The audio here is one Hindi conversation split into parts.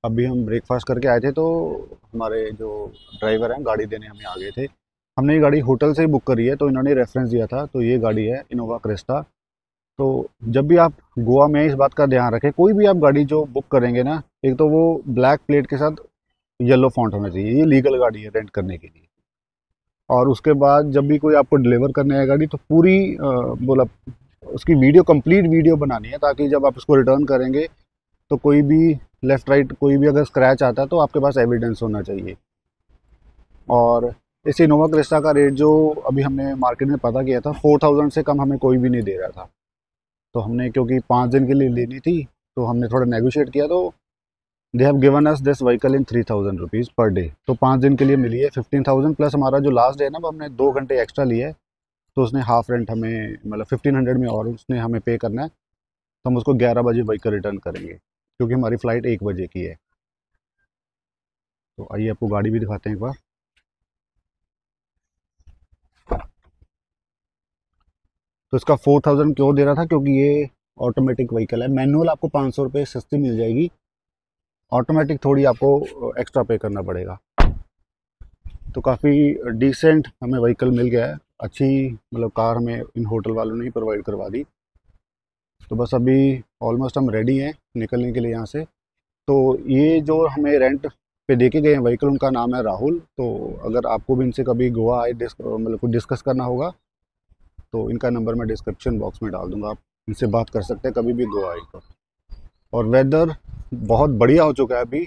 अभी हम ब्रेकफास्ट करके आए थे, तो हमारे जो ड्राइवर हैं गाड़ी देने हमें आ गए थे। हमने ये गाड़ी होटल से ही बुक करी है, तो इन्होंने रेफरेंस दिया था। तो ये गाड़ी है इनोवा क्रिस्टा। तो जब भी आप गोवा में, इस बात का ध्यान रखें, कोई भी आप गाड़ी जो बुक करेंगे ना, एक तो वो ब्लैक प्लेट के साथ येलो फॉन्ट होना चाहिए। ये लीगल गाड़ी है रेंट करने के लिए। और उसके बाद जब भी कोई आपको डिलीवर करने आए गाड़ी, तो पूरी बोला उसकी वीडियो, कंप्लीट वीडियो बनानी है, ताकि जब आप उसको रिटर्न करेंगे तो कोई भी लेफ़्ट राइट कोई भी अगर स्क्रैच आता है तो आपके पास एविडेंस होना चाहिए। और इस इनोवा क्रिस्टा का रेट जो अभी हमने मार्केट में पता किया था, 4000 से कम हमें कोई भी नहीं दे रहा था। तो हमने, क्योंकि 5 दिन के लिए लेनी थी, तो हमने थोड़ा नेगोशिएट किया। तो they have given us this vehicle in 3000 rupees per day. तो 5 दिन के लिए मिली है 15,000 प्लस हमारा जो लास्ट डे है ना, वो हमने 2 घंटे एक्स्ट्रा लिए है। तो उसने हाफ रेंट हमें, मतलब 1500 में, और उसने हमें पे करना है। तो हम उसको 11 बजे व्हीकल रिटर्न करेंगे, क्योंकि हमारी फ़्लाइट 1 बजे की है। तो आइए आपको गाड़ी भी दिखाते हैं एक बार। तो इसका 4000 क्यों दे रहा था, क्योंकि ये ऑटोमेटिक व्हीकल है। मैनुअल आपको 500 रुपये सस्ती मिल जाएगी, ऑटोमेटिक थोड़ी आपको एक्स्ट्रा पे करना पड़ेगा। तो काफ़ी डिसेंट हमें व्हीकल मिल गया है। अच्छी, मतलब कार हमें इन होटल वालों ने ही प्रोवाइड करवा दी। तो बस अभी ऑलमोस्ट हम रेडी हैं निकलने के लिए यहाँ से। तो ये जो हमें रेंट पे दे के गए हैं व्हीकल, उनका नाम है राहुल। तो अगर आपको भी इनसे कभी गोवा आए मतलब कुछ डिस्कस करना होगा, तो इनका नंबर मैं डिस्क्रिप्शन बॉक्स में डाल दूंगा, आप इनसे बात कर सकते हैं कभी भी गोवा आए तो। और वेदर बहुत बढ़िया हो चुका है अभी।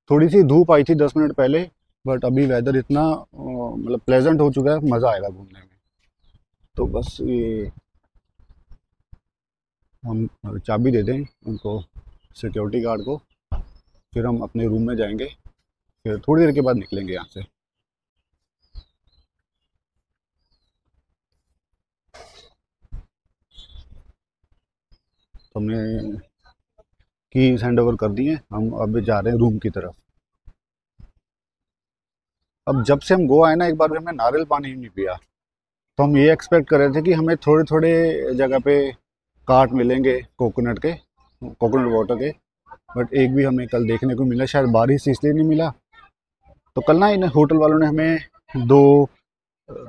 थोड़ी सी धूप आई थी 10 मिनट पहले, बट अभी वेदर इतना मतलब प्लेजेंट हो चुका है, मज़ा आएगा घूमने में। तो बस ये हम चाबी दे दें उनको, सिक्योरिटी गार्ड को, फिर हम अपने रूम में जाएंगे। फिर थोड़ी देर के बाद निकलेंगे यहाँ से। तो हमने कीज हैंड ओवर कर दी हैं, हम अब जा रहे हैं रूम की तरफ। अब जब से हम गोवा आए ना, एक बार भी हमने नारियल पानी ही नहीं पिया। तो हम ये एक्सपेक्ट कर रहे थे कि हमें थोड़े थोड़े जगह पे कार्ट मिलेंगे कोकोनट के, कोकोनट वाटर के। बट एक भी हमें कल देखने को मिला, शायद बारिश इसलिए नहीं मिला। तो कल ना इन होटल वालों ने हमें दो,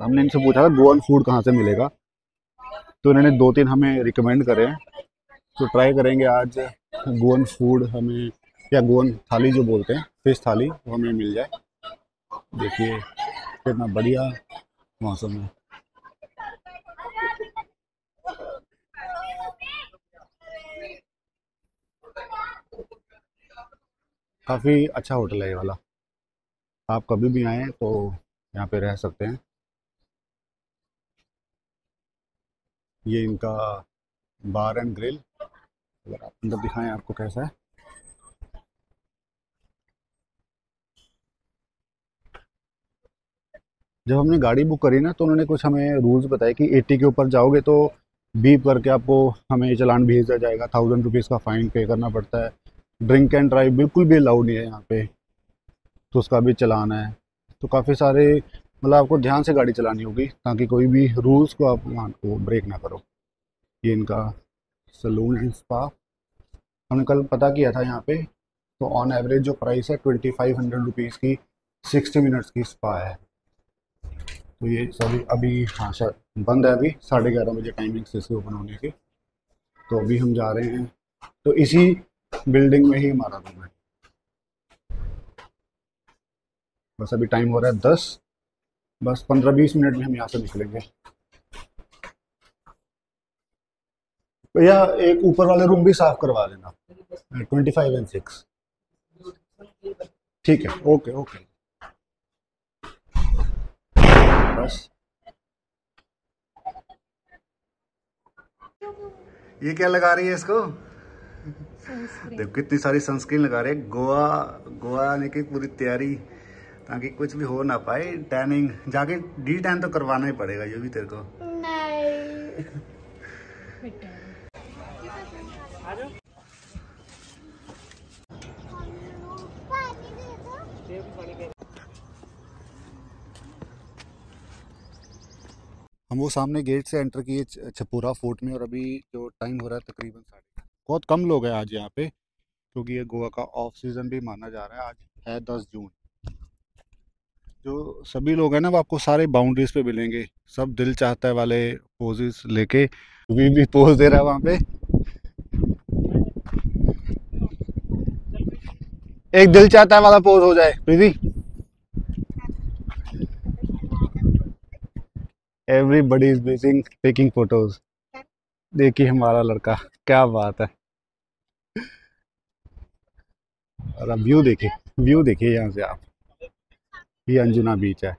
हमने इनसे पूछा था गोवन फूड कहाँ से मिलेगा, तो इन्होंने 2-3 हमें रिकमेंड करे हैं। तो ट्राई करेंगे आज गोवन फूड हमें, या गोवन थाली जो बोलते हैं, फिश थाली, वो हमें मिल जाए। देखिए कितना बढ़िया मौसम है। काफ़ी अच्छा होटल है ये वाला। आप कभी भी आएँ तो यहाँ पे रह सकते हैं। ये इनका बार एंड ग्रिल, अगर आप अंदर दिखाएं आपको कैसा है। जब हमने गाड़ी बुक करी ना, तो उन्होंने कुछ हमें रूल्स बताए कि 80 के ऊपर जाओगे तो बीप करके आपको हमें चालान भेज दिया जाएगा, 1000 रुपीज़ का फ़ाइन पे करना पड़ता है। ड्रिंक एंड ड्राइव बिल्कुल भी अलाउड नहीं है यहाँ पे, तो उसका भी चलान है। तो काफ़ी सारे, मतलब आपको ध्यान से गाड़ी चलानी होगी, ताकि कोई भी रूल्स को आप यहाँ को ब्रेक ना करो। ये इनका सलून एंड स्पा, हमने कल पता किया था यहाँ पे। तो ऑन एवरेज जो प्राइस है 2500 रुपीज़ की, 60 मिनट्स की स्पा है। तो ये सभी अभी, हाँ सर, बंद है अभी, 11:30 बजे टाइमिंग से इसके ओपन होने की। तो अभी हम जा रहे हैं, तो इसी बिल्डिंग में ही हमारा रूम है। बस अभी टाइम हो रहा है 10, बस 15-20 मिनट में हम यहाँ से निकलेंगे। भैया एक ऊपर वाले रूम भी साफ करवा देना, 25 एंड 6। ठीक है, ओके ओके। बस ये क्या लगा रही है इसको, देखो कितनी सारी सनस्क्रीन लगा रहे हैं। गोवा, गोवा आने की पूरी तैयारी, ताकि कुछ भी हो ना पाए। टैनिंग जाके डी टैन तो करवाना ही पड़ेगा, ये भी तेरे को। नहीं। हम वो सामने गेट से एंटर किए छपुरा फोर्ट में, और अभी जो टाइम हो रहा है तकरीबन 7:30। बहुत कम लोग हैं आज यहाँ पे, क्योंकि ये गोवा का ऑफ सीज़न भी माना जा रहा है। आज है 10 जून। जो सभी लोग हैं ना वो आपको सारे बाउंड्रीज पे मिलेंगे, सब दिल चाहता है वाले पोजेस लेके। भी पोज दे रहा है वहाँ पे। एक दिल चाहता है वाला पोज हो जाए Preeti. Everybody is busy taking photos. देखिए हमारा लड़का, क्या बात है। और अब व्यू देखिए यहाँ से आप। ये अंजुना बीच है।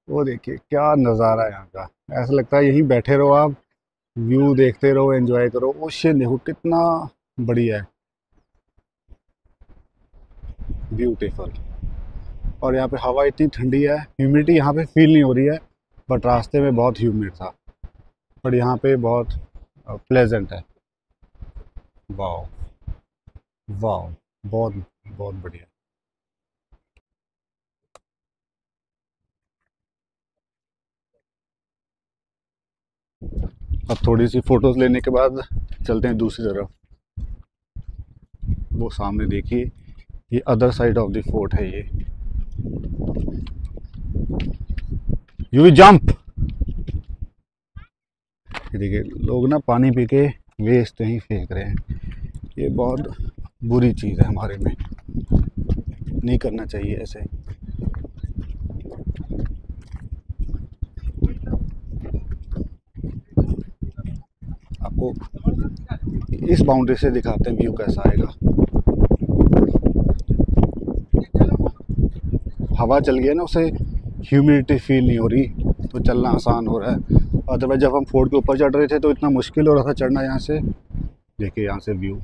वो देखिए क्या नज़ारा है यहाँ का। ऐसा लगता है यहीं बैठे रहो आप, व्यू देखते रहो, एंजॉय करो। ओशियन देखो कितना बढ़िया है, ब्यूटीफुल। और यहाँ पे हवा इतनी ठंडी है, ह्यूमिडिटी यहाँ पे फील नहीं हो रही है। बट रास्ते में बहुत ह्यूमिड था, पर यहाँ पे बहुत प्लेजेंट है। वाह, वाह, बहुत बहुत बढ़िया। अब थोड़ी सी फोटोज लेने के बाद चलते हैं दूसरी तरफ। वो सामने देखिए, ये other side of the fort है ये। You will jump. ये देखिए लोग ना पानी पी के वेस्ट नहीं फेंक रहे हैं। ये बहुत बुरी चीज़ है हमारे में, नहीं करना चाहिए ऐसे। आपको इस बाउंड्री से दिखाते हैं व्यू कैसा आएगा। हवा चल गई है ना, उसे ह्यूमिडिटी फील नहीं हो रही, तो चलना आसान हो रहा है। अदरवाइज जब हम फोर्ट के ऊपर चढ़ रहे थे तो इतना मुश्किल हो रहा था चढ़ना यहाँ से। देखिए यहाँ से व्यू,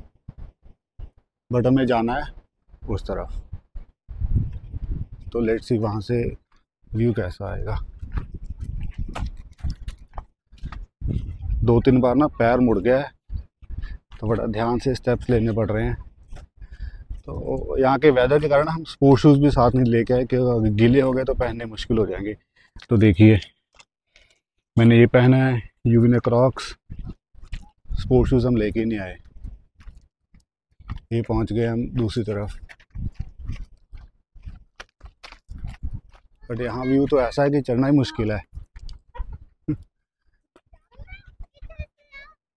बट हमें जाना है उस तरफ, तो लेट्स सी वहाँ से व्यू कैसा आएगा। 2-3 बार ना पैर मुड़ गया है, तो बड़ा ध्यान से स्टेप्स लेने पड़ रहे हैं। तो यहाँ के वेदर के कारण हम स्पोर्ट शूज़ भी साथ नहीं लेके आए, कि गीले हो गए तो पहनने मुश्किल हो जाएंगे। तो देखिए मैंने ये पहना है, यूवी ने क्रॉक्स। स्पोर्ट शूज़ हम लेके ही नहीं आए। ये पहुँच गए हम दूसरी तरफ। बट यहाँ व्यू तो ऐसा है कि चढ़ना ही मुश्किल है।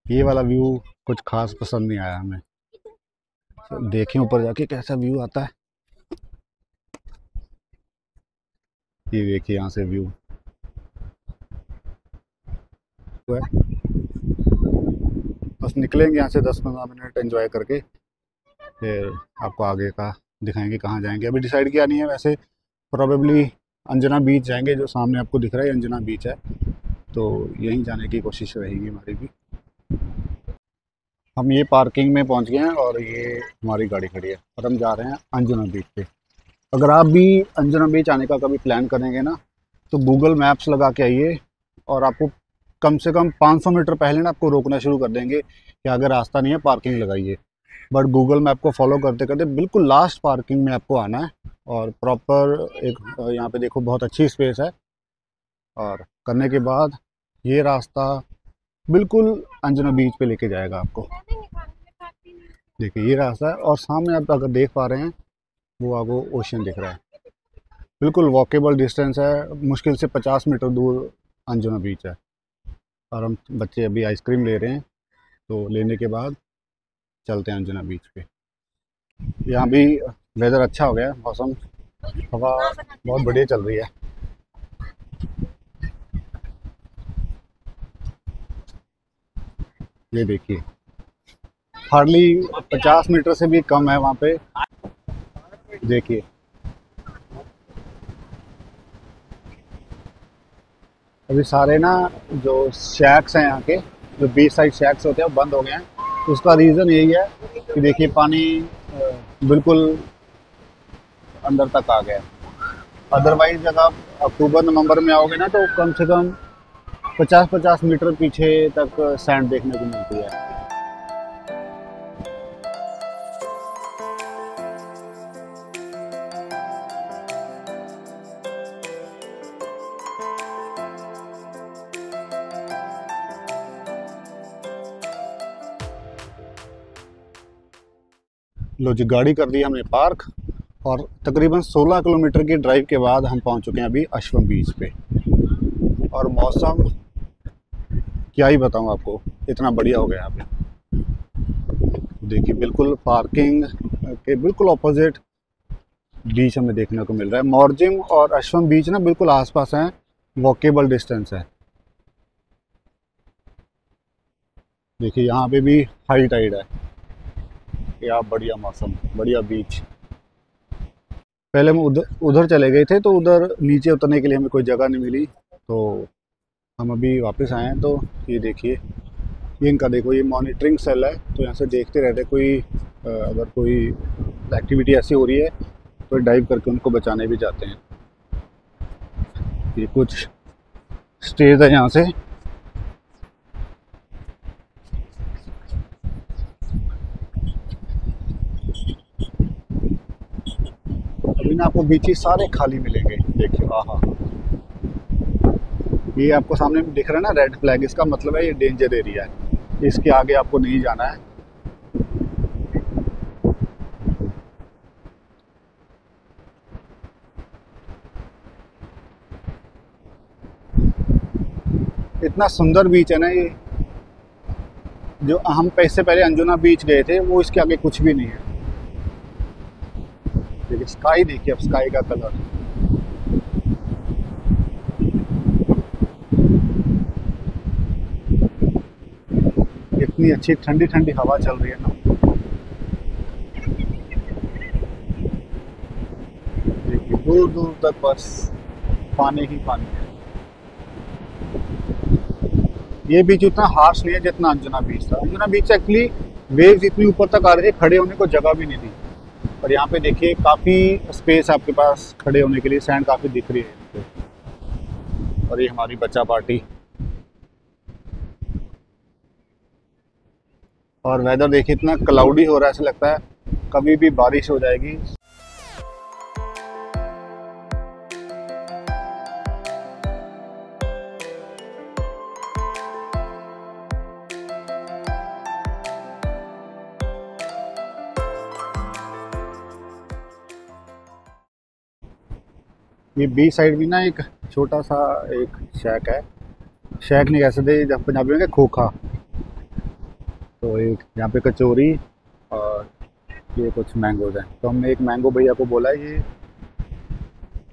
ये वाला व्यू कुछ खास पसंद नहीं आया हमें। तो देखें ऊपर जाके कैसा व्यू आता है। ये देखिए यहाँ से व्यू है। बस निकलेंगे यहाँ से 10-15 मिनट एंजॉय करके, फिर आपको आगे का दिखाएंगे कहाँ जाएंगे। अभी डिसाइड किया नहीं है, वैसे प्रोबेबली अंजना बीच जाएंगे, जो सामने आपको दिख रहा है अंजना बीच है, तो यहीं जाने की कोशिश रहेगी हमारी भी। हम ये पार्किंग में पहुंच गए हैं और ये हमारी गाड़ी खड़ी है और हम जा रहे हैं अंजुना बीच पे। अगर आप भी अंजुना बीच आने का कभी प्लान करेंगे ना, तो गूगल मैप्स लगा के आइए, और आपको कम से कम 500 मीटर पहले ना आपको रोकना शुरू कर देंगे कि अगर रास्ता नहीं है पार्किंग लगाइए। बट गूगल मैप को फॉलो करते करते बिल्कुल लास्ट पार्किंग में आपको आना है, और प्रॉपर एक यहाँ पे देखो बहुत अच्छी स्पेस है, और करने के बाद ये रास्ता बिल्कुल अंजुना बीच पे लेके जाएगा आपको। देखिए ये रास्ता है, और सामने आप अगर देख पा रहे हैं वो आपको ओशन दिख रहा है। बिल्कुल वॉकेबल डिस्टेंस है, मुश्किल से 50 मीटर दूर अंजुना बीच है। और हम बच्चे अभी आइसक्रीम ले रहे हैं, तो लेने के बाद चलते हैं अंजुना बीच पे। यहाँ भी वेदर अच्छा हो गया है, मौसम, हवा बहुत बढ़िया चल रही है। ये देखिए हार्डली 50 मीटर से भी कम है वहाँ पे। देखिए अभी सारे ना जो शैक्स हैं यहाँ के, जो बीच साइड शैक्स होते हैं वो बंद हो गए हैं। उसका रीज़न यही है कि देखिए पानी बिल्कुल अंदर तक आ गया है। अदरवाइज जब आप अक्टूबर नवंबर में आओगे ना, तो कम से कम 50-50 मीटर पीछे तक सैंड देखने को मिलती है। लो जी, गाड़ी कर दी हमने पार्क और तकरीबन 16 किलोमीटर की ड्राइव के बाद हम पहुंच चुके हैं अभी अश्वम बीच पे। और मौसम क्या ही बताऊं आपको, इतना बढ़िया हो गया यहाँ पे। देखिए बिल्कुल पार्किंग के बिल्कुल ऑपोजिट बीच हमें देखने को मिल रहा है। मॉर्जिम और अश्वम बीच ना बिल्कुल आसपास हैं, वॉकेबल डिस्टेंस है। देखिए यहाँ पे भी हाई टाइड है। क्या बढ़िया मौसम, बढ़िया बीच। पहले हम उधर उधर चले गए थे तो उधर नीचे उतरने के लिए हमें कोई जगह नहीं मिली, तो हम अभी वापस आए हैं। तो ये देखिए, ये इनका देखो, ये मॉनिटरिंग सेल है, तो यहाँ से देखते रहते कोई अगर कोई एक्टिविटी ऐसी हो रही है तो डाइव करके उनको बचाने भी जाते हैं। ये कुछ स्टेज है यहाँ से। अभी ना आपको बीच ही सारे खाली मिलेंगे। देखिए आहा, ये आपको सामने में दिख रहा है ना रेड फ्लैग, इसका मतलब है ये डेंजर एरिया है, इसके आगे आपको नहीं जाना है। इतना सुंदर बीच है ना ये। जो हम पैसे पहले अंजुना बीच गए थे वो इसके आगे कुछ भी नहीं है। देखिए स्काई, देखिए अब स्काई का कलर। इतनी अच्छी ठंडी ठंडी हवा चल रही है ना। देखिए दूर दूर तक बस पानी ही पानी है। ये बीच उतना हार्श नहीं है जितना अंजुना बीच था। अंजुना बीच एक्चुअली वेव्स इतनी ऊपर तक आ रही थी, खड़े होने को जगह भी नहीं थी। और यहाँ पे देखिए काफ़ी स्पेस आपके पास खड़े होने के लिए, सैंड काफ़ी दिख रही है यहाँ पे। और ये हमारी बच्चा पार्टी। और वेदर देखिए इतना क्लाउडी हो रहा है, ऐसा लगता है कभी भी बारिश हो जाएगी। ये बीच साइड भी ना एक छोटा सा एक शैक है। शैक नहीं कह सकते, जब पंजाबी में क्या, खोखा। तो एक यहाँ पे कचौरी और ये कुछ मैंगोज हैं। तो हमने एक मैंगो भैया को बोला है,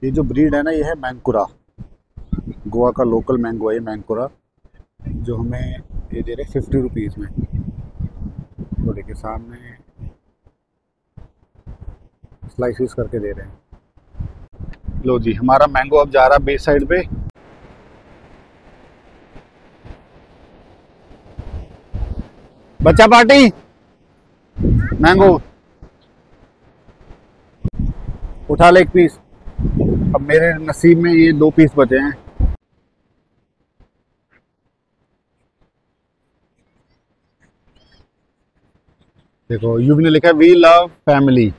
ये जो ब्रीड है ना, ये है मैंगोरा। गोवा का लोकल मैंगो है ये मैंगोरा, जो हमें ये दे रहे 50 रुपीज़ में। तो देखिए सामने स्लाइसिस करके दे रहे हैं। लो जी, हमारा मैंगो अब जा रहा है बीच साइड पे। बच्चा पार्टी मैंगो उठा ले एक पीस। अब मेरे नसीब में ये 2 पीस बचे हैं। देखो युग ने लिखा है वी लव फैमिली।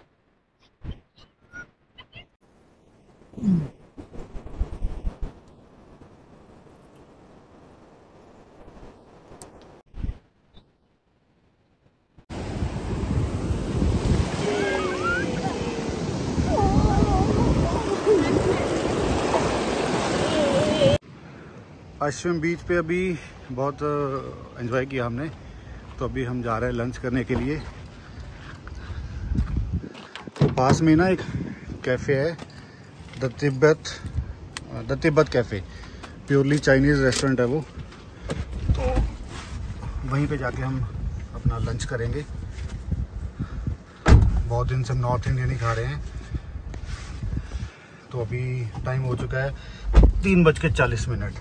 अश्विन बीच पे अभी बहुत एंजॉय किया हमने। तो अभी हम जा रहे हैं लंच करने के लिए। तो पास में ना एक कैफ़े है, the Tibet cafe, purely Chinese restaurant है वो। तो वहीं पे जाके हम अपना लंच करेंगे। बहुत दिन से हम नॉर्थ इंडियन ही खा रहे हैं। तो अभी टाइम हो चुका है 3:40।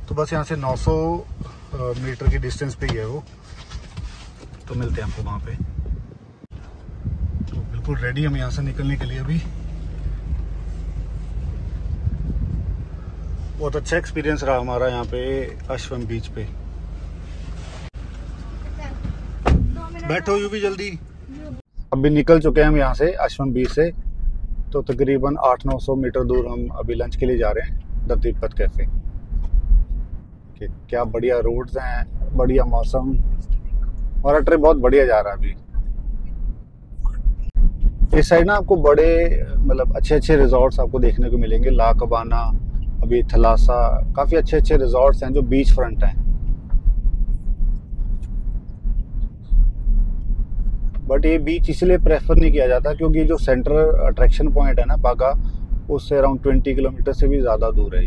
तो बस यहाँ से 900 मीटर की डिस्टेंस पे ही है वो। तो मिलते हैं आपको वहाँ पे। तो बिल्कुल रेडी हम यहाँ से निकलने के लिए अभी। बहुत अच्छा एक्सपीरियंस रहा हमारा यहाँ पे अश्वम बीच पे। बैठो यू भी जल्दी। अभी निकल चुके हैं हम यहाँ से अश्वम बीच से। तो तकरीबन 800-900 मीटर दूर हम अभी लंच के लिए जा रहे हैं द तिब्बत कैफ़े। क्या बढ़िया रोड्स हैं, बढ़िया मौसम, और ट्रिप बहुत बढ़िया जा रहा है अभी। इस साइड ना आपको बड़े मतलब अच्छे अच्छे रिजॉर्ट्स आपको देखने को मिलेंगे। ला कबाना, अभी थलासा, काफ़ी अच्छे अच्छे रिजॉर्ट्स हैं जो बीच फ्रंट हैं। बट ये बीच इसलिए प्रेफर नहीं किया जाता क्योंकि जो सेंट्रल अट्रैक्शन पॉइंट है ना बागा, उससे अराउंड 20 किलोमीटर से भी ज़्यादा दूर है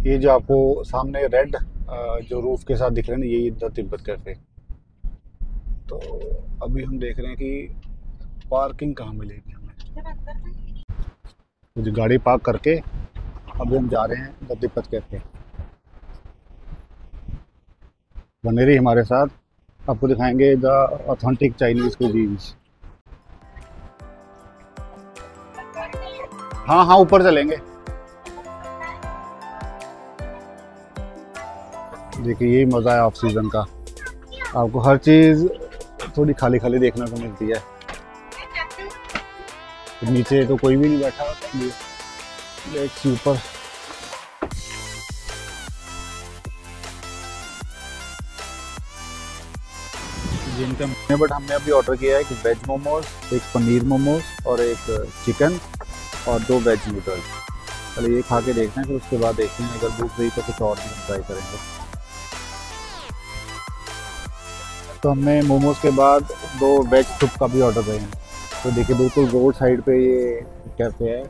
ये जो आपको सामने रेड जो रूफ के साथ दिख रहे हैं ना, यही द तिब्बत कैफे। तो अभी हम देख रहे हैं कि पार्किंग कहाँ मिलेगी हमें। तो गाड़ी पार्क करके अभी हम जा रहे हैं द तिब्बत कैफे। बने रही हमारे साथ, आपको दिखाएंगे द ऑथेंटिक चाइनीज कुजीन्स। हाँ हाँ, ऊपर चलेंगे। देखिए यही मज़ा है ऑफ सीज़न का, आपको हर चीज़ थोड़ी खाली खाली देखने को मिलती है। तो नीचे तो कोई भी नहीं बैठा, लेट्स ऊपर। जिनका बट हमने अभी ऑर्डर किया है एक वेज मोमोज, एक पनीर मोमोज और एक चिकन और 2 वेज नूडल्स। पहले ये खा के देखते हैं, फिर उसके बाद देखते हैं अगर भूख रही तो कुछ और भी ट्राई करेंगे। तो हमने मोमोज के बाद 2 वेज सूप का भी ऑर्डर किए हैं। तो देखिए बिल्कुल रोड साइड पे ये कैफे है।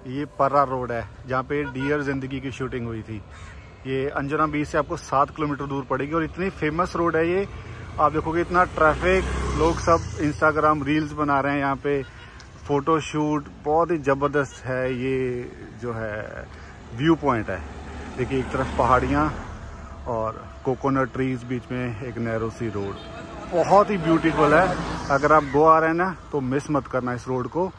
ये पर्रा रोड है जहाँ पे डियर जिंदगी की शूटिंग हुई थी। ये अंजुना बीच से आपको 7 किलोमीटर दूर पड़ेगी और इतनी फेमस रोड है ये। आप देखोगे इतना ट्रैफिक, लोग सब इंस्टाग्राम रील्स बना रहे हैं यहाँ पे, फोटो शूट बहुत ही ज़बरदस्त है। ये जो है व्यू पॉइंट है, देखिए एक तरफ पहाड़ियाँ और कोकोनट ट्रीज, बीच में एक नैरो सी रोड, बहुत ही ब्यूटीफुल है। अगर आप गोवा आ रहे हैं ना तो मिस मत करना इस रोड को,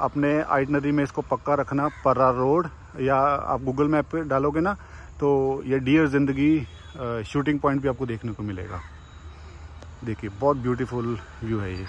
अपने आइटनरी में इसको पक्का रखना। पर्रा रोड, या आप गूगल मैप पे डालोगे ना तो ये डियर जिंदगी शूटिंग पॉइंट भी आपको देखने को मिलेगा। देखिए बहुत ब्यूटीफुल व्यू है ये।